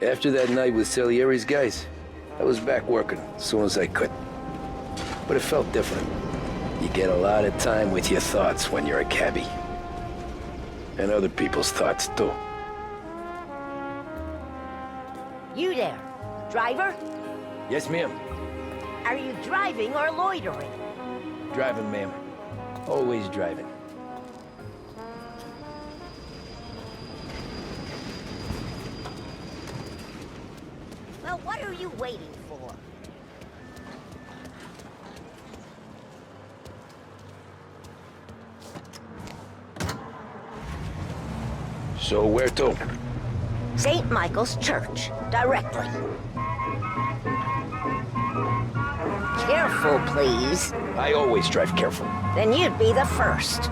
After that night with Salieri's guys, I was back working as soon as I could. But it felt different. You get a lot of time with your thoughts when you're a cabbie. And other people's thoughts, too. You there, driver? Yes, ma'am. Are you driving or loitering? Driving, ma'am. Always driving. Well, what are you waiting for? So where to? St. Michael's Church, directly. Careful, please. I always drive careful. Then you'd be the first.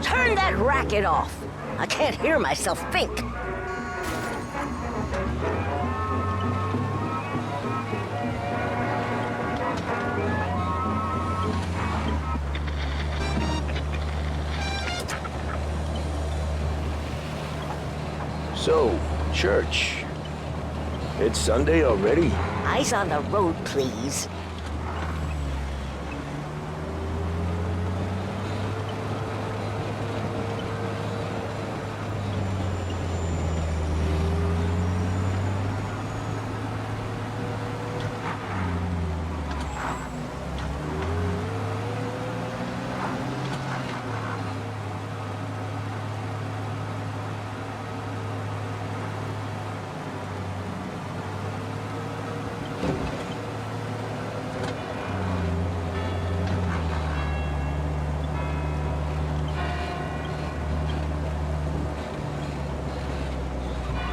Turn that racket off. I can't hear myself think. So, church. It's Sunday already? Eyes on the road, please.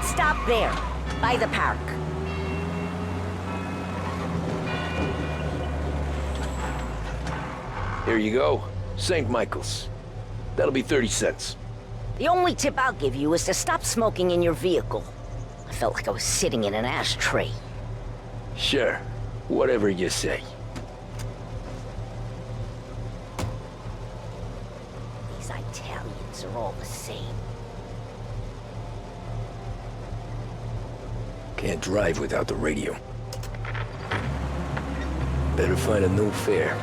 Stop there, by the park. Here you go. St. Michael's. That'll be 30 cents. The only tip I'll give you is to stop smoking in your vehicle. I felt like I was sitting in an ashtray. Sure. Whatever you say. These Italians are all the same. Can't drive without the radio. Better find a new fare.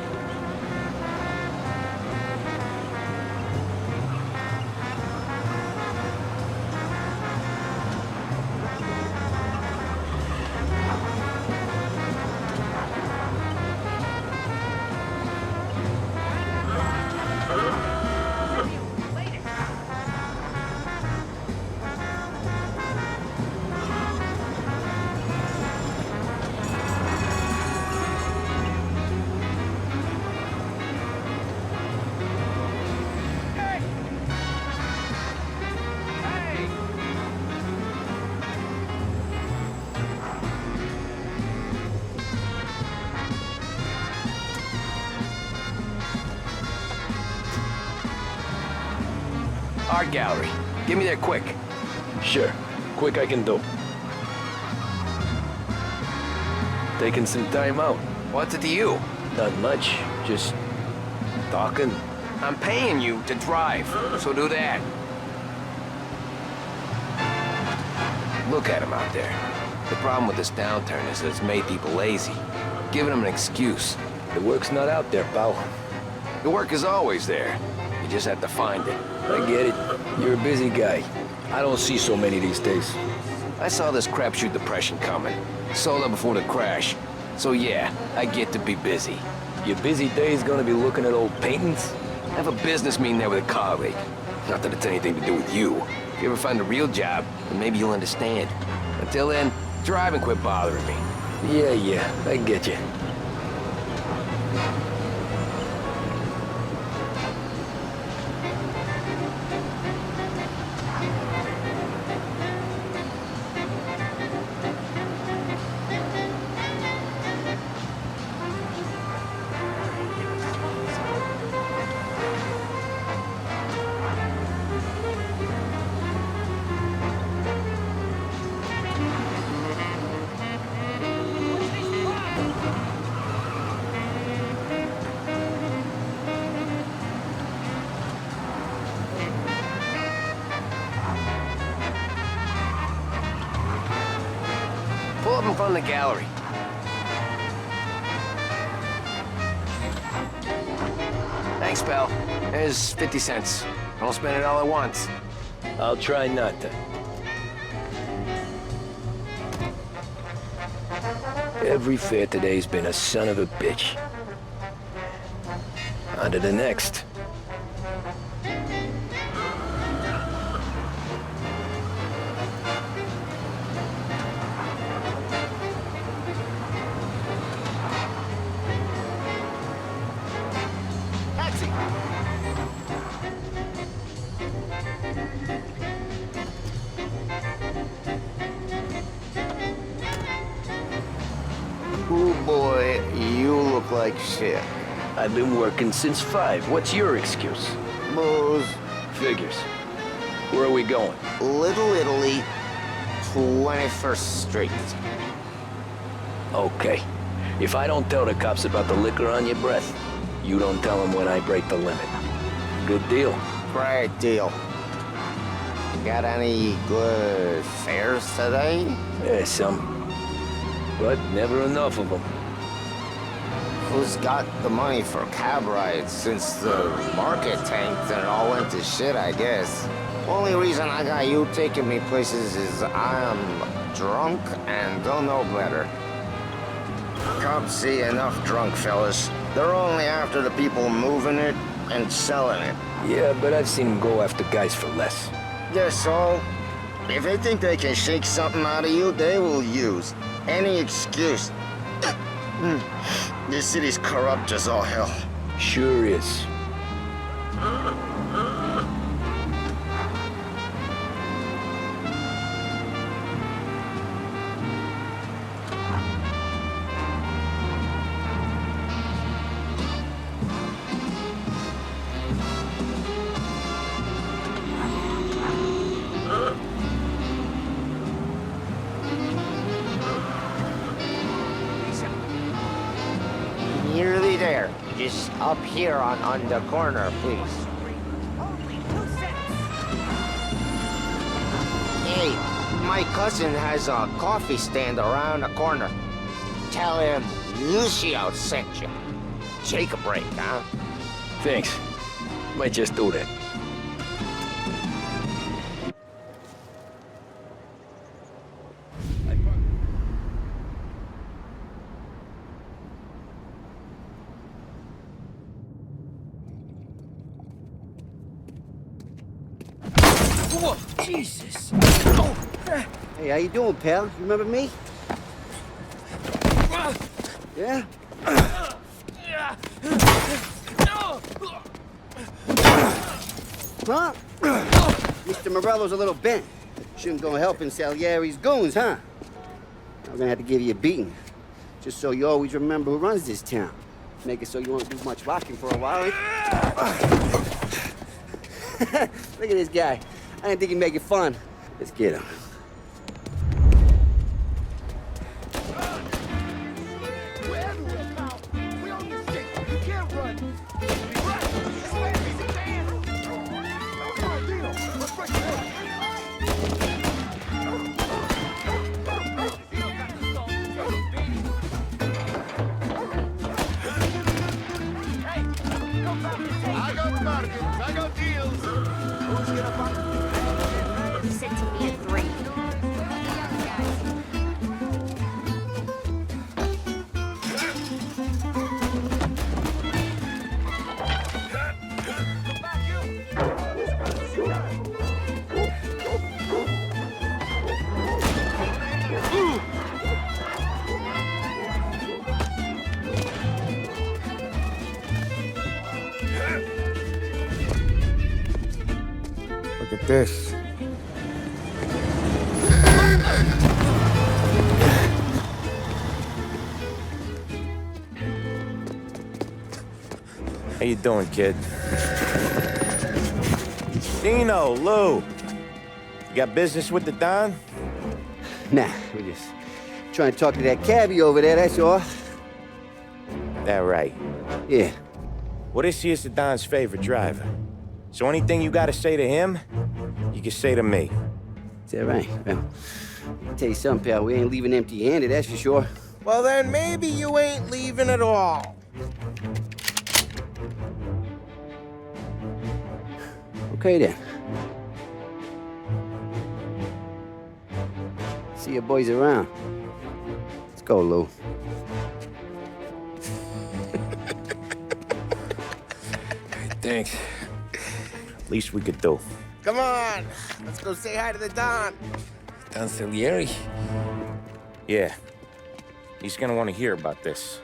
Art gallery. Get me there quick. Sure. Quick I can do. Taking some time out. What's it to you? Not much. Just talking. I'm paying you to drive, so do that. Look at him out there. The problem with this downturn is that it's made people lazy, giving them an excuse. The work's not out there, pal. The work is always there. You just have to find it. I get it. You're a busy guy. I don't see so many these days. I saw this crapshoot depression coming. Sold up before the crash. So yeah, I get to be busy. Your busy day's gonna be looking at old paintings? I have a business meeting there with a colleague. Not that it's anything to do with you. If you ever find a real job, then maybe you'll understand. Until then, drive and quit bothering me. Yeah, I get you. the gallery. Thanks, pal. There's 50 cents. Don't spend it all at once. I'll try not to. Every fare today's been a son of a bitch. On to the next. Taxi! Oh boy, you look like shit. I've been working since 5. What's your excuse? Booze, Figures. Where are we going? Little Italy, 21st Street. Okay. If I don't tell the cops about the liquor on your breath, you don't tell them when I break the limit. Good deal. Great deal. Got any good fares today? Yeah, some. But never enough of them. Who's got the money for cab rides since the market tanked and it all went to shit, I guess? Only reason I got you taking me places is I'm drunk and don't know better. Cops see enough drunk fellas. They're only after the people moving it and selling it. Yeah, but I've seen them go after guys for less. Yes, so if they think they can shake something out of you, they will use any excuse. This city's corrupt as all hell. Sure is. Nearly there. Just up here on the corner, please. Hey, my cousin has a coffee stand around the corner. Tell him Lucio sent you. Take a break, huh? Thanks. Might just do that. Whoa, Jesus! Hey, how you doing, pal? You remember me? Yeah? Huh? Mr. Morello's a little bent. Shouldn't go helping Salieri's goons, huh? I'm gonna have to give you a beating. Just so you always remember who runs this town. Make it so you won't do much rocking for a while. Look at this guy. I didn't think he'd make it fun. Let's get him. Sit to me at 3. Look at this. How you doing, kid? Dino, Lou. You got business with the Don? Nah, we're just trying to talk to that cabbie over there, that's all. That right. Yeah. Well, this here's the Don's favorite driver. So anything you gotta say to him, you can say to me. Is that right? Well, Tell you something, pal, we ain't leaving empty-handed, that's for sure. Well, then maybe you ain't leaving at all. Okay, then. See your boys around. Let's go, Lou. Thanks. Least we could do. Come on, let's go say hi to the Don. Don Salieri? Yeah. He's gonna want to hear about this.